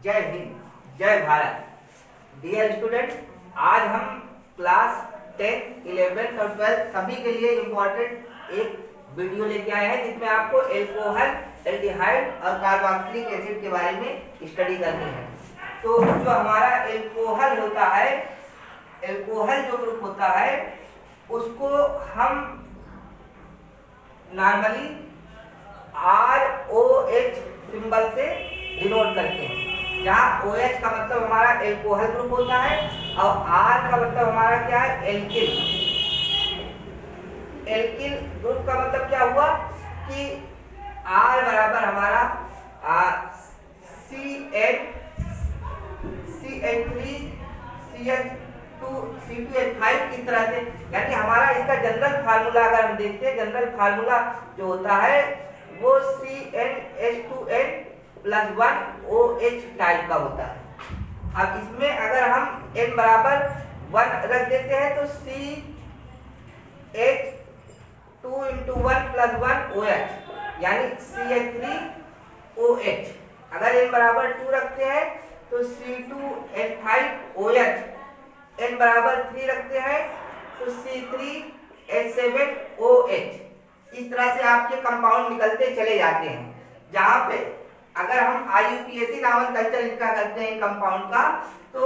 जय हिंद, जय Bharat. Dear student, आज हम क्लास 10, 11 और 12 सभी के लिए इम्पोर्टेंट एक वीडियो लेके आए हैं जिसमें आपको एल्कोहल, एल्डिहाइड और कार्बोक्सिलिक एसिड के बारे में स्टडी करनी है। तो जो हमारा एल्कोहल होता है, एल्कोहल जो ग्रुप होता है उसको हम नॉर्मली ROH सिंबल से डिनोट करते हैं, जहाँ OH का मतलब हमारा एल्कोहल ग्रुप होता है और R का मतलब हमारा क्या है, एल्किल। एल्किल ग्रुप का मतलब क्या हुआ कि R बराबर हमारा CH3 CH2 C2H5 इस तरह से, यानी हमारा इसका जनरल फार्मूला अगर हम देखते हैं, जनरल फार्मूला जो होता है वो CnH2n + 1 OH टाइप का होता है। अब इसमें अगर हम n बराबर 1 रख देते हैं तो CH2 × 1 + 1 OH यानी CH3OH। अगर n बराबर 2 रखते हैं तो C2H5OH, n बराबर 3 रखते हैं तो C3H7OH। इस तरह से आपके कंपाउंड निकलते चले जाते हैं, जहां पे अगर हम IUPAC नॉमेनक्लेचर इनका करते हैं कंपाउंड का, तो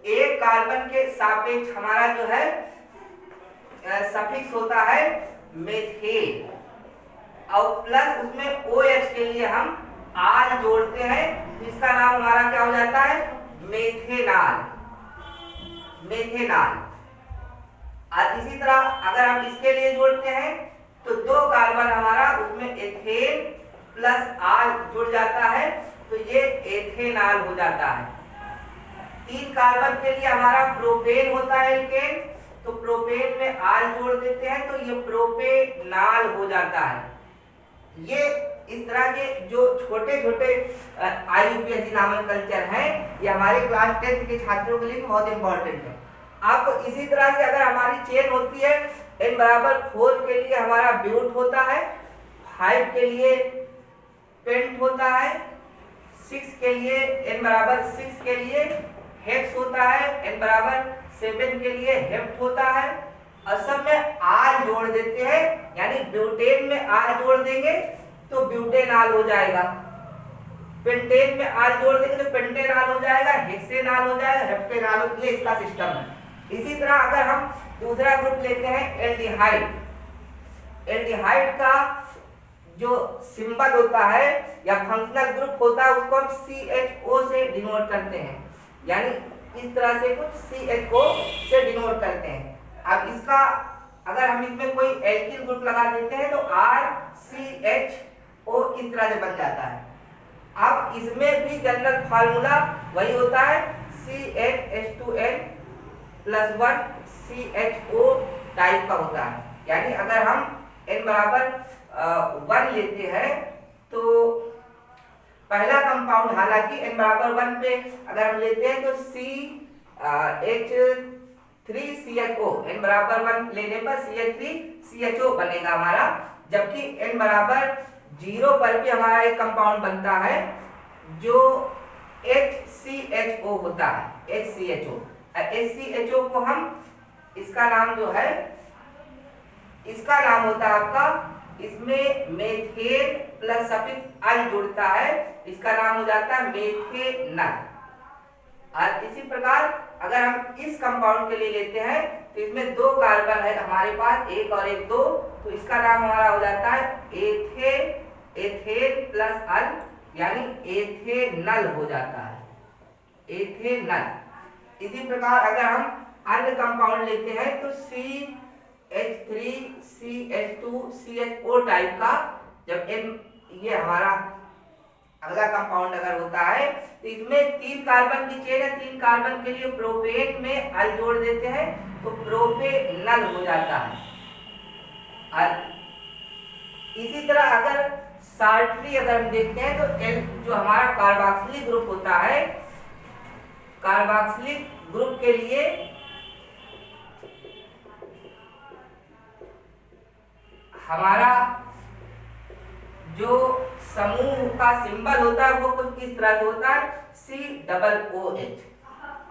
एक कार्बन के सापेक्ष हमारा जो है सफिक्स होता है मेथेन और प्लस उसमें OH के लिए हम R जोड़ते हैं, जिसका नाम हमारा क्या हो जाता है, मेथेनॉल। मेथेनॉल। और इसी तरह अगर हम इसके लिए जोड़ते हैं तो 2 कार्बन हमारा उसमें एथेन प्लस R जुड़ जाता है, तो ये एथेनॉल हो जाता है। 3 कार्बन के लिए हमारा प्रोपेन होता है एल्केन, तो प्रोपेन में R जोड़ देते हैं तो ये प्रोपेनॉल हो जाता है। ये इस तरह के जो छोटे छोटे IUPAC नॉमेनक्लेचर हैं, ये हमारे क्लास 10 के छात्रों के लिए बहुत इंपॉर्टेंट है। अब इसी तरह से अगर हमारी चेन होती है, n बराबर 4 के लिए हमारा ब्यूट होता है, 5 के लिए पेंट होता है, 6 के लिए n बराबर 6 के लिए हेक्स होता है, n बराबर 7 के लिए हेप्ट होता है, और सब में R जोड़ देते हैं, यानी ब्यूटेन में R जोड़ देंगे तो ब्यूटेनॉल हो जाएगा, पेंटेन में R जोड़ देंगे तो पेंटेनॉल हो जाएगा, हेक्सेनॉल हो जाएगा, हेप्टेनॉल हो, ये इसका सिस्टम है। इसी तरह अगर हम दूसरा ग्रुप लेते हैं एल्डिहाइड, एल्डिहाइड का जो सिंबल होता है या फंक्शनल ग्रुप होता है उसको हम CHO से डिनोट करते हैं, यानी इस तरह से कुछ CHO से डिनोट करते हैं। अब इसका अगर हम इसमें कोई एल्किल ग्रुप लगा देते हैं तो RCHO इस तरह से बन जाता है। अब इसमें भी जनरल फार्मूला वही होता है, CnH2n + 1 CHO टाइप का होता है। यानी अगर हम n बराबर 1 लेते हैं तो पहला कंपाउंड, हालांकि n बराबर 1 पे अगर हम लेते हैं तो CH3CHO, n बराबर 1 लेने पर CH3CHO बनेगा हमारा, जबकि n बराबर 0 पर भी हमारा एक कंपाउंड बनता है जो HCHO होता है, HCHO। HCHO को हम, इसका नाम जो है, इसका नाम होता है आपका, इसमें मेथेन प्लस सफिक्स अल जुड़ता है, इसका नाम हो जाता है मेथेनॉल। और इसी प्रकार अगर हम इस कंपाउंड के लिए लेते हैं तो इसमें 2 कार्बन है हमारे पास, 1 और 1 2, तो इसका नाम हमारा हो जाता है एथेन प्लस अल, यानी एथेनॉल हो जाता है, एथेनॉल। इसी प्रकार अगर हम अन्य कंपाउंड लेते हैं तो CH3 CH2 CHO टाइप का, जब ये हमारा अगला कंपाउंड अगर होता है तो इसमें 3 कार्बन की चेन है, 3 कार्बन के लिए प्रोपेन में अल जोड़ देते हैं तो प्रोपेनॉल हो जाता है। और इसी तरह अगर शार्टली अगर हम देखते हैं तो जो हमारा कार्बोक्सिलिक ग्रुप होता है, कार्बोक्सिलिक ग्रुप के लिए हमारा जो समूह का सिंबल होता है वो कुछ इस तरह से होता है, COOH।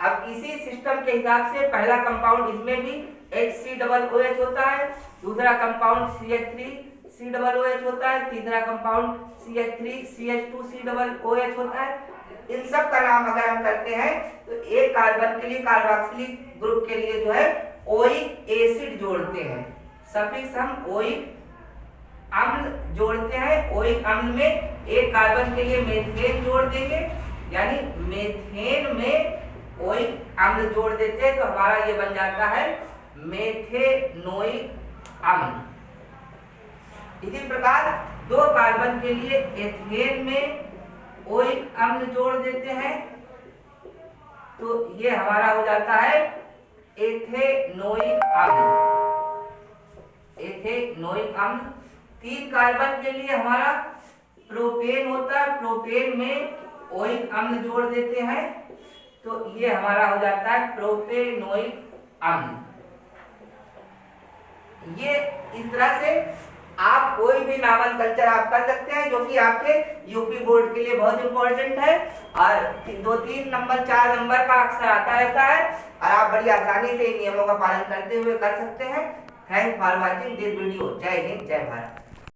अब इसी सिस्टम के हिसाब से पहला कंपाउंड इसमें भी HCOOH होता है, दूसरा कंपाउंड CH3COOH होता है, तीसरा कंपाउंड CH3CH2COOH होता है। इन सब का नाम अगर हम करते हैं तो एक कार्बन के लिए कार्बोक्सिलिक ग्रुप के लिए जो है ओइक एसिड जोड़ते हैं, सफिक्स हम ओइक अम्ल जोड़ते हैं। ओइक अम्ल में एक कार्बन के लिए मेथेन जोड़ देंगे, यानी मेथेन में ओइक अम्ल जोड़ देते हैं तो हमारा ये बन जाता है मेथेनोइक अम्ल। इसी प्रकार दो कार्बन के लिए एथेन में ओइक अम्ल जोड़ देते हैं तो ये हमारा हो जाता है एथेनोइक अम्ल। एथेनोइक अम्ल। तीन कार्बन के लिए हमारा प्रोपेन होता है, प्रोपेन में ओइक अम्ल जोड़ देते हैं तो ये हमारा हो जाता है प्रोपेनोइक अम्ल। ये इस तरह से आप कोई भी नॉमेनक्लेचर आप कर सकते हैं जो कि आपके यूपी बोर्ड के लिए बहुत इंपॉर्टेंट है, और 2-3 नंबर 4 नंबर का अक्सर आता रहता है और आप बड़ी आसानी से इन नियमों का पालन करते हुए कर सकते हैं। Thanks for watching this video. जय हिंद, जय भारत।